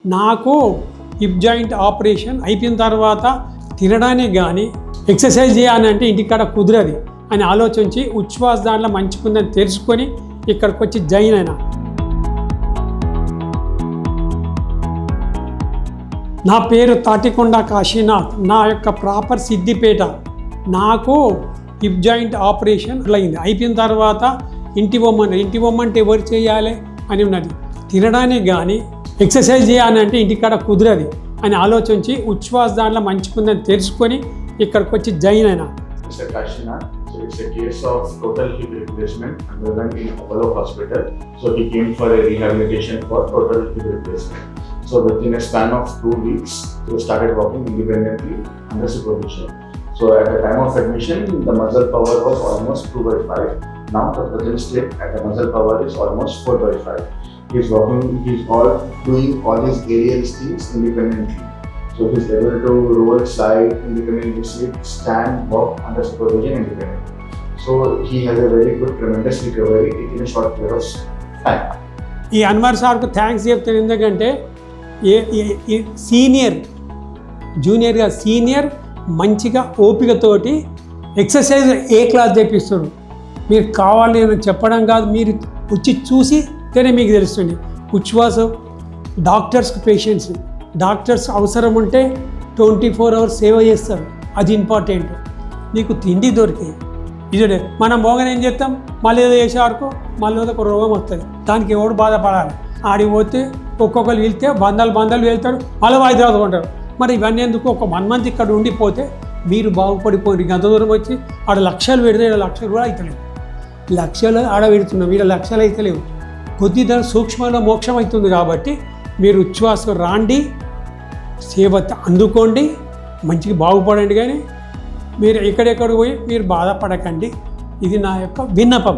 నాకు hip joint operation అయిపోయిన తర్వాత తినడానికి కానీ ఎక్సర్సైజ్ చేయాలంటే ఇంటికాడ కుదరది అని ఆలోచించి ఉచ్ఛ్వాస దాంట్లో మంచిగుందని తెలుసుకొని ఇక్కడికి వచ్చి జాయిన్ అయినా. నా పేరు తాటికొండ కాశీనాథ్. నా యొక్క ప్రాపర్ సిద్దిపేట. నాకు హిప్ జాయింట్ ఆపరేషన్ అయింది. అయిపోయిన తర్వాత ఇంటి బొమ్మంటే ఎవరు చేయాలి అని ఉన్నది. తినడానికి కానీ ఎక్సర్సైజ్ చేయాలంటే ఇంటికాడ కుదరది అని ఆలోచించి ఉచ్ఛ్వాస దాంట్లో మంచిగుందని తెలుసుకొని ఇక్కడికి వచ్చి జాయిన్ అయినా. Mr. Kashinath, so it's a case of total hip replacement underwent in Apollo Hospital. So he came for a rehabilitation for total hip replacement. So within a span of 2 weeks, he started walking independently under supervision. So at the time of admission, the muscle power was almost 2/5. Now the present state at the muscle power is almost 4/5. He's walking, he's doing all his aerial things independently. So he's able to roll, slide, independently sit, stand, walk under supervision independently. So he has a very good, tremendous recovery in a short period of time. ఈ అన్వర్ సార్కు thanks చెప్తాను. ఎందుకంటే జూనియర్గా senior మంచిగా ఓపికతోటి exercise ఏ class చేపిస్తాడు. మీరు కావాలి అని చెప్పడం కాదు, మీరు వచ్చి చూసితేనే మీకు తెలుస్తుంది. ఉచ్ఛ్వాస డాక్టర్స్ అవసరం ఉంటే 24 hours సేవ చేస్తారు. అది ఇంపార్టెంట్. నీకు తిండి దొరికి ఇదే మనం పోగానే ఏం చేస్తాం, మళ్ళీ ఏదో చేసే వరకు మళ్ళీ ఒక రోగం వస్తుంది. దానికి ఎవడు బాధపడాలి. ఆడికి పోతే ఒక్కొక్కరు వెళ్తే బంధాలు వెళ్తారు, మళ్ళీ హైదరాబాద్ ఉంటారు. మరి ఇవన్నీ ఎందుకు? ఒక 1 month ఇక్కడ ఉండిపోతే మీరు బాగుపడిపోయి అంత దూరం వచ్చి ఆడ లక్షలు పెడితే ఈడ లక్షలు కూడా అవుతలేవు. లక్షలు ఆడ పెడుతున్నాం, ఈడ లక్షలు అవుతలేవు. కొద్ది దాని సూక్ష్మంలో మోక్షం అవుతుంది. కాబట్టి మీరు ఉచ్ఛ్వాస రాండి, సేవ అందుకోండి, మంచిగా బాగుపడండి. కానీ మీరు ఎక్కడెక్కడ పోయి మీరు బాధపడకండి. ఇది నా యొక్క విన్నపం.